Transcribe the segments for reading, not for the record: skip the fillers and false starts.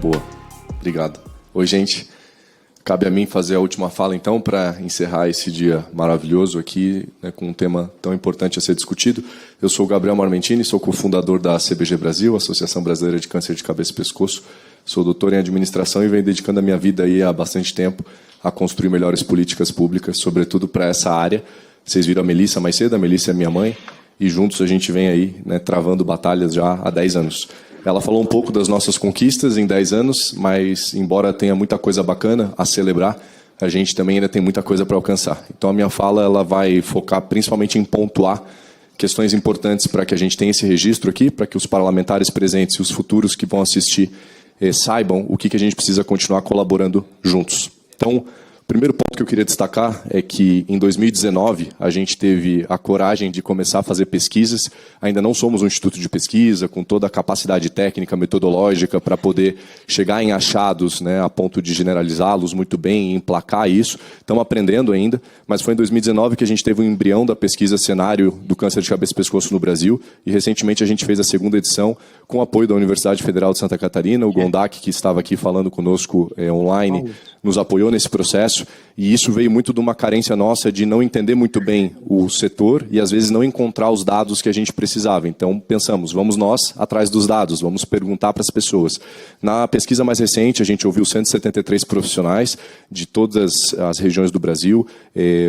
Boa. Obrigado. Oi, gente. Cabe a mim fazer a última fala, então, para encerrar esse dia maravilhoso aqui, né, com um tema tão importante a ser discutido. Eu sou o Gabriel Marmentini, sou cofundador da CBG Brasil, Associação Brasileira de Câncer de Cabeça e Pescoço. Sou doutor em administração e venho dedicando a minha vida aí há bastante tempo a construir melhores políticas públicas, sobretudo para essa área. Vocês viram a Melissa mais cedo, a Melissa é minha mãe, e juntos a gente vem aí, né, travando batalhas já há 10 anos. Ela falou um pouco das nossas conquistas em 10 anos, mas embora tenha muita coisa bacana a celebrar, a gente também ainda tem muita coisa para alcançar. Então a minha fala ela vai focar principalmente em pontuar questões importantes para que a gente tenha esse registro aqui, para que os parlamentares presentes e os futuros que vão assistir saibam o que a gente precisa continuar colaborando juntos. Então, o primeiro ponto que eu queria destacar é que, em 2019, a gente teve a coragem de começar a fazer pesquisas. Ainda não somos um instituto de pesquisa, com toda a capacidade técnica, metodológica, para poder chegar em achados, né, a ponto de generalizá-los muito bem e emplacar isso. Estamos aprendendo ainda, mas foi em 2019 que a gente teve um embrião da pesquisa cenário do câncer de cabeça e pescoço no Brasil, e recentemente a gente fez a segunda edição com o apoio da Universidade Federal de Santa Catarina. O Gondak, que estava aqui falando conosco online, nos apoiou nesse processo, e isso veio muito de uma carência nossa de não entender muito bem o setor e, às vezes, não encontrar os dados que a gente precisava. Então, pensamos, vamos nós atrás dos dados, vamos perguntar para as pessoas. Na pesquisa mais recente, a gente ouviu 173 profissionais de todas as regiões do Brasil,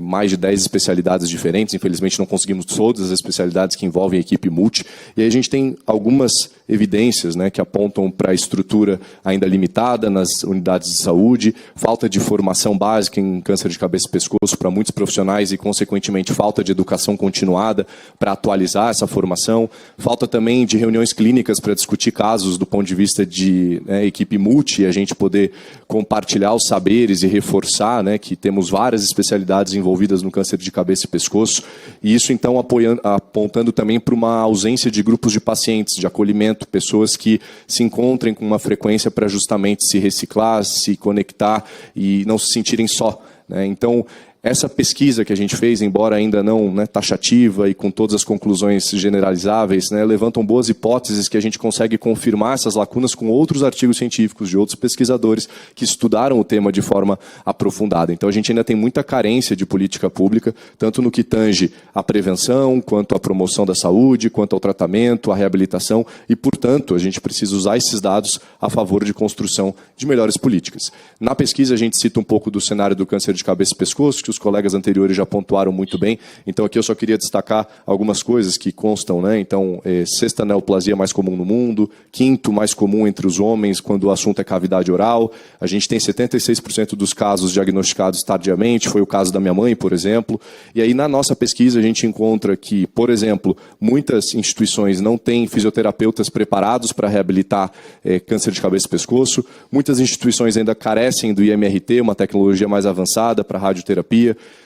mais de 10 especialidades diferentes. Infelizmente, não conseguimos todas as especialidades que envolvem a equipe multi. E aí a gente tem algumas evidências, né, que apontam para a estrutura ainda limitada nas unidades de saúde, falta de formação básica em câncer de cabeça e pescoço para muitos profissionais e, consequentemente, falta de educação continuada para atualizar essa formação, falta também de reuniões clínicas para discutir casos do ponto de vista de, né, equipe multi, e a gente poder compartilhar os saberes e reforçar, né, que temos várias especialidades envolvidas no câncer de cabeça e pescoço, e isso, então, apontando também para uma ausência de grupos de pacientes, de acolhimento, pessoas que se encontrem com uma frequência para justamente se reciclar, se conectar e não se sentirem só, né? Então, essa pesquisa que a gente fez, embora ainda não, né, taxativa e com todas as conclusões generalizáveis, né, levantam boas hipóteses que a gente consegue confirmar essas lacunas com outros artigos científicos de outros pesquisadores que estudaram o tema de forma aprofundada. Então, a gente ainda tem muita carência de política pública, tanto no que tange à prevenção, quanto à promoção da saúde, quanto ao tratamento, à reabilitação, e, portanto, a gente precisa usar esses dados a favor de construção de melhores políticas. Na pesquisa, a gente cita um pouco do cenário do câncer de cabeça e pescoço, que os colegas anteriores já pontuaram muito bem. Então, aqui eu só queria destacar algumas coisas que constam, né? Então, sexta neoplasia mais comum no mundo, quinto mais comum entre os homens quando o assunto é cavidade oral. A gente tem 76% dos casos diagnosticados tardiamente, foi o caso da minha mãe, por exemplo. E aí, na nossa pesquisa, a gente encontra que, por exemplo, muitas instituições não têm fisioterapeutas preparados para reabilitar câncer de cabeça e pescoço. Muitas instituições ainda carecem do IMRT, uma tecnologia mais avançada para radioterapia.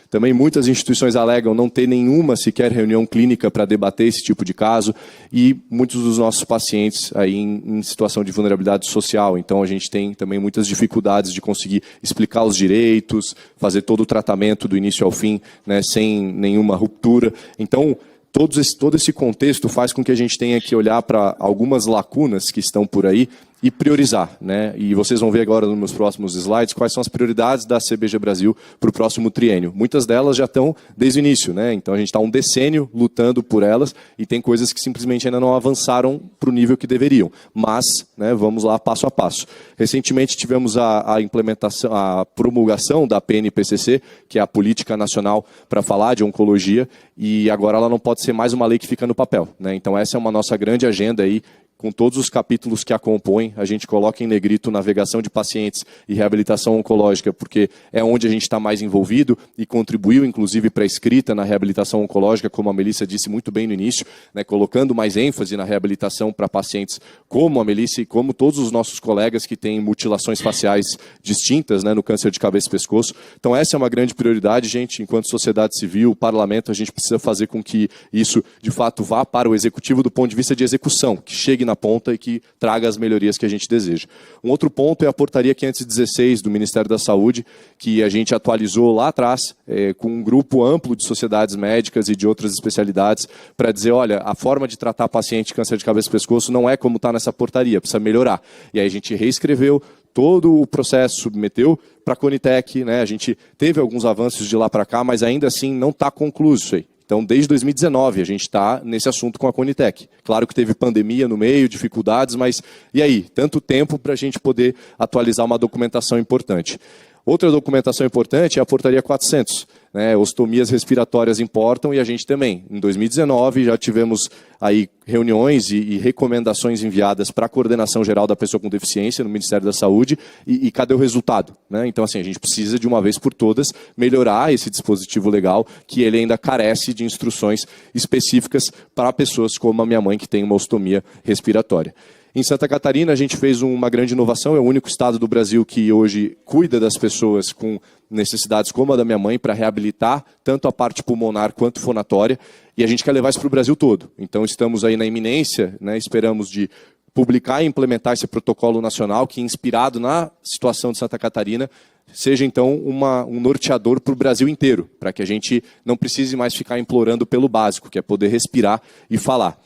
Também muitas instituições alegam não ter nenhuma sequer reunião clínica para debater esse tipo de caso, e muitos dos nossos pacientes aí em situação de vulnerabilidade social. Então, a gente tem também muitas dificuldades de conseguir explicar os direitos, fazer todo o tratamento do início ao fim, né, sem nenhuma ruptura. Então, todo esse contexto faz com que a gente tenha que olhar para algumas lacunas que estão por aí e priorizar, né? E vocês vão ver agora nos meus próximos slides quais são as prioridades da CBG Brasil para o próximo triênio. Muitas delas já estão desde o início, né? Então a gente está um decênio lutando por elas e tem coisas que simplesmente ainda não avançaram para o nível que deveriam. Mas, né, vamos lá passo a passo. Recentemente tivemos a implementação, a promulgação da PNPCC, que é a Política Nacional para falar de Oncologia, e agora ela não pode ser mais uma lei que fica no papel, né? Então essa é uma nossa grande agenda aí, com todos os capítulos que a compõem. A gente coloca em negrito navegação de pacientes e reabilitação oncológica, porque é onde a gente está mais envolvido e contribuiu, inclusive, para a escrita na reabilitação oncológica, como a Melissa disse muito bem no início, né, colocando mais ênfase na reabilitação para pacientes como a Melissa e como todos os nossos colegas que têm mutilações faciais distintas, né, no câncer de cabeça e pescoço. Então, essa é uma grande prioridade, gente. Enquanto sociedade civil, parlamento, a gente precisa fazer com que isso, de fato, vá para o executivo do ponto de vista de execução, que chegue na ponta e que traga as melhorias que a gente deseja. Um outro ponto é a portaria 516 do Ministério da Saúde, que a gente atualizou lá atrás, com um grupo amplo de sociedades médicas e de outras especialidades, para dizer, olha, a forma de tratar paciente de câncer de cabeça e pescoço não é como está nessa portaria, precisa melhorar. E aí a gente reescreveu todo o processo, submeteu para a Conitec, né? A gente teve alguns avanços de lá para cá, mas ainda assim não está concluído isso aí. Então, desde 2019, a gente está nesse assunto com a Conitec. Claro que teve pandemia no meio, dificuldades, mas e aí? Tanto tempo para a gente poder atualizar uma documentação importante. Outra documentação importante é a portaria 400. Né? Ostomias respiratórias importam e a gente também. Em 2019 já tivemos aí reuniões e recomendações enviadas para a Coordenação Geral da Pessoa com Deficiência no Ministério da Saúde e cadê o resultado? Né? Então, assim, a gente precisa de uma vez por todas melhorar esse dispositivo legal que ele ainda carece de instruções específicas para pessoas como a minha mãe que tem uma ostomia respiratória. Em Santa Catarina, a gente fez uma grande inovação, é o único estado do Brasil que hoje cuida das pessoas com necessidades como a da minha mãe para reabilitar tanto a parte pulmonar quanto fonatória, e a gente quer levar isso para o Brasil todo. Então estamos aí na iminência, né, esperamos de publicar e implementar esse protocolo nacional que, inspirado na situação de Santa Catarina, seja então um norteador para o Brasil inteiro, para que a gente não precise mais ficar implorando pelo básico, que é poder respirar e falar.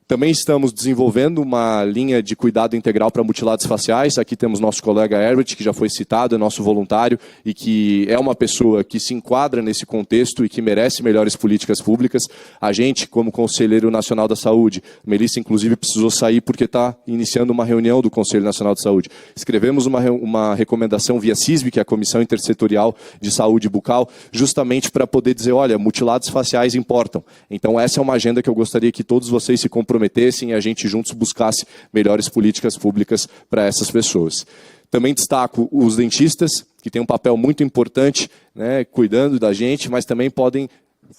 Também estamos desenvolvendo uma linha de cuidado integral para mutilados faciais. Aqui temos nosso colega Herbert, que já foi citado, é nosso voluntário, e que é uma pessoa que se enquadra nesse contexto e que merece melhores políticas públicas. A gente, como Conselheiro Nacional da Saúde, Melissa, inclusive, precisou sair porque está iniciando uma reunião do Conselho Nacional de Saúde. Escrevemos uma recomendação via CISB, que é a Comissão Intersetorial de Saúde Bucal, justamente para poder dizer, olha, mutilados faciais importam. Então, essa é uma agenda que eu gostaria que todos vocês se comprometessem e a gente juntos buscasse melhores políticas públicas para essas pessoas. Também destaco os dentistas, que têm um papel muito importante, né, cuidando da gente, mas também podem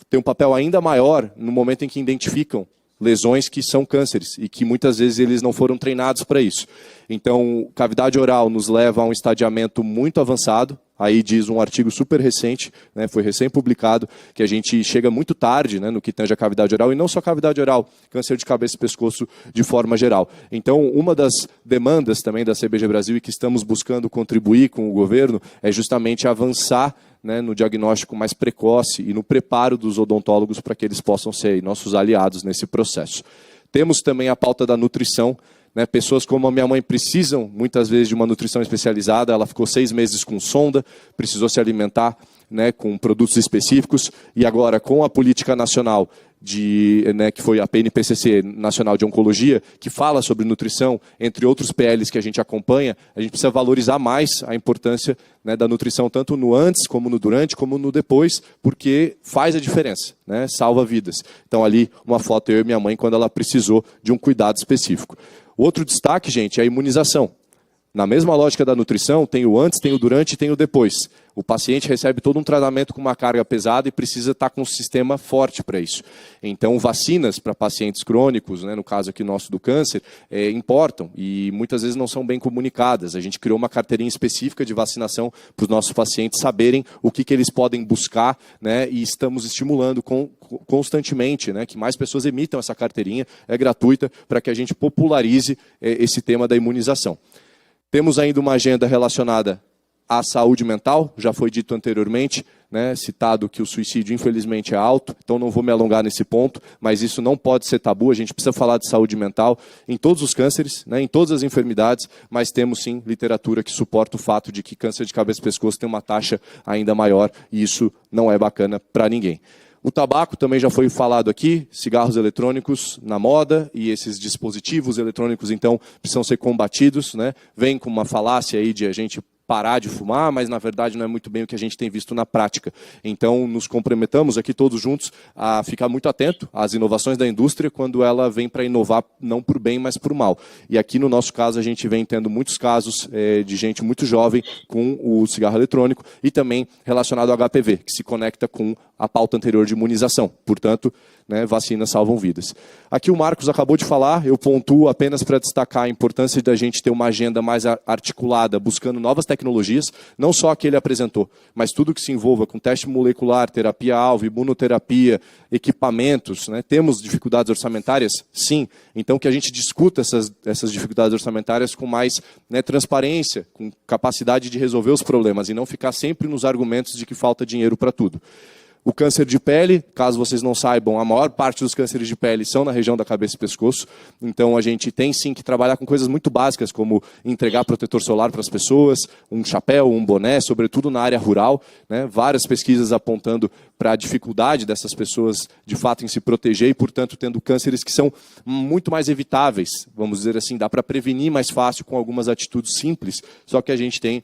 ter um papel ainda maior no momento em que identificam lesões que são cânceres e que muitas vezes eles não foram treinados para isso. Então, cavidade oral nos leva a um estadiamento muito avançado. Aí diz um artigo super recente, né, foi recém-publicado, que a gente chega muito tarde, né, no que tange a cavidade oral, e não só cavidade oral, câncer de cabeça e pescoço de forma geral. Então, uma das demandas também da CBG Brasil e que estamos buscando contribuir com o governo é justamente avançar, né, no diagnóstico mais precoce e no preparo dos odontólogos para que eles possam ser nossos aliados nesse processo. Temos também a pauta da nutrição. Né, pessoas como a minha mãe precisam, muitas vezes, de uma nutrição especializada. Ela ficou 6 meses com sonda, precisou se alimentar, né, com produtos específicos. E agora, com a política nacional, né, que foi a PNPCC Nacional de Oncologia, que fala sobre nutrição, entre outros PLs que a gente acompanha, a gente precisa valorizar mais a importância, né, da nutrição, tanto no antes, como no durante, como no depois, porque faz a diferença, né, salva vidas. Então, ali, uma foto eu e minha mãe, quando ela precisou de um cuidado específico. Outro destaque, gente, é a imunização. Na mesma lógica da nutrição, tem o antes, tem o durante e tem o depois. O paciente recebe todo um tratamento com uma carga pesada e precisa estar com um sistema forte para isso. Então, vacinas para pacientes crônicos, né, no caso aqui nosso do câncer, importam e muitas vezes não são bem comunicadas. A gente criou uma carteirinha específica de vacinação para os nossos pacientes saberem o que eles podem buscar, né, e estamos estimulando constantemente, né, que mais pessoas emitam essa carteirinha, é gratuita, para que a gente popularize esse tema da imunização. Temos ainda uma agenda relacionada à saúde mental, já foi dito anteriormente, né, citado que o suicídio infelizmente é alto, então não vou me alongar nesse ponto, mas isso não pode ser tabu, a gente precisa falar de saúde mental em todos os cânceres, né, em todas as enfermidades, mas temos sim literatura que suporta o fato de que câncer de cabeça e pescoço tem uma taxa ainda maior e isso não é bacana para ninguém. O tabaco também já foi falado aqui, cigarros eletrônicos na moda e esses dispositivos eletrônicos, então, precisam ser combatidos, né? Vem com uma falácia aí de a gente parar de fumar, mas na verdade não é muito bem o que a gente tem visto na prática. Então, nos comprometamos aqui todos juntos a ficar muito atento às inovações da indústria quando ela vem para inovar não por bem, mas por mal. E aqui no nosso caso a gente vem tendo muitos casos de gente muito jovem com o cigarro eletrônico e também relacionado ao HPV, que se conecta com a pauta anterior de imunização. Portanto, né, vacinas salvam vidas. Aqui o Marcos acabou de falar, eu pontuo apenas para destacar a importância da gente ter uma agenda mais articulada, buscando novas tecnologias tecnologias, não só a que ele apresentou, mas tudo que se envolva com teste molecular, terapia-alvo, imunoterapia, equipamentos, né? Temos dificuldades orçamentárias? Sim. Então, que a gente discuta essas dificuldades orçamentárias com mais, né, transparência, com capacidade de resolver os problemas e não ficar sempre nos argumentos de que falta dinheiro para tudo. O câncer de pele, caso vocês não saibam, a maior parte dos cânceres de pele são na região da cabeça e pescoço. Então a gente tem sim que trabalhar com coisas muito básicas, como entregar protetor solar para as pessoas, um chapéu, um boné, sobretudo na área rural, né? Várias pesquisas apontando para a dificuldade dessas pessoas, de fato, em se proteger e, portanto, tendo cânceres que são muito mais evitáveis. Vamos dizer assim, dá para prevenir mais fácil com algumas atitudes simples, só que a gente tem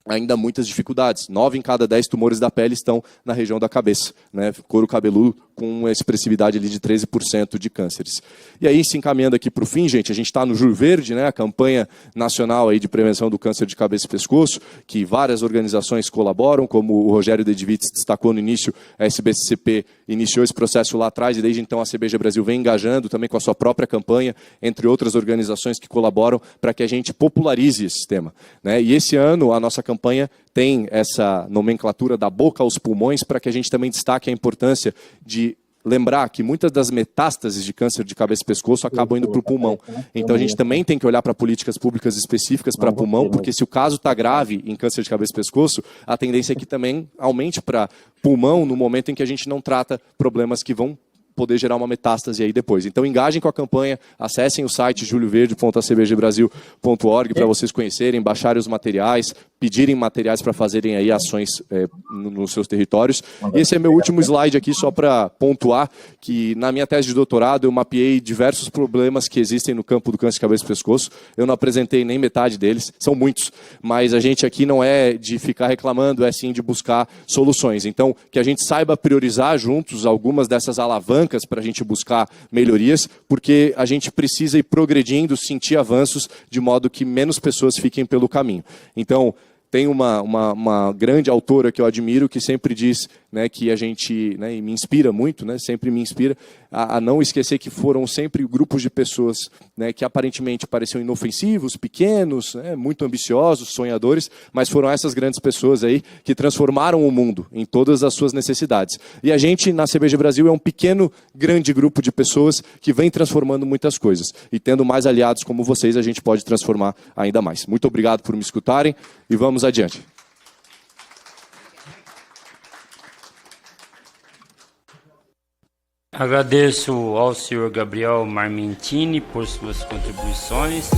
ainda muitas dificuldades. 9 em cada 10 tumores da pele estão na região da cabeça, né? Couro cabeludo com uma expressividade ali de 13% de cânceres. E aí, se encaminhando aqui para o fim, gente, a gente está no Julho Verde, né? A campanha nacional aí de prevenção do câncer de cabeça e pescoço, que várias organizações colaboram, como o Rogério Dedivitz destacou no início, a SBCP iniciou esse processo lá atrás e desde então a CBG Brasil vem engajando também com a sua própria campanha, entre outras organizações que colaboram para que a gente popularize esse tema, né? E esse ano a nossa campanha tem essa nomenclatura da boca aos pulmões para que a gente também destaque a importância de lembrar que muitas das metástases de câncer de cabeça e pescoço acabam indo para o pulmão. Então a gente também tem que olhar para políticas públicas específicas para pulmão, porque se o caso está grave em câncer de cabeça e pescoço, a tendência é que também aumente para pulmão no momento em que a gente não trata problemas que vão poder gerar uma metástase aí depois. Então engajem com a campanha, acessem o site julioverde.acbgbrasil.org para vocês conhecerem, baixarem os materiais, pedirem materiais para fazerem aí ações nos seus territórios. Esse é meu último slide aqui, só para pontuar que na minha tese de doutorado eu mapeei diversos problemas que existem no campo do câncer de cabeça e pescoço. Eu não apresentei nem metade deles, são muitos, mas a gente aqui não é de ficar reclamando, é sim de buscar soluções. Então, que a gente saiba priorizar juntos algumas dessas alavancas para a gente buscar melhorias, porque a gente precisa ir progredindo, sentir avanços, de modo que menos pessoas fiquem pelo caminho. Então, tem uma grande autora que eu admiro, que sempre diz, né, que a gente, né, e me inspira muito, né, sempre me inspira, a não esquecer que foram sempre grupos de pessoas, né, que aparentemente pareciam inofensivos, pequenos, né, muito ambiciosos, sonhadores, mas foram essas grandes pessoas aí que transformaram o mundo em todas as suas necessidades. E a gente, na CBG Brasil, é um pequeno, grande grupo de pessoas que vem transformando muitas coisas. E tendo mais aliados como vocês, a gente pode transformar ainda mais. Muito obrigado por me escutarem e vamos adiante. Agradeço ao senhor Gabriel Marmentini por suas contribuições.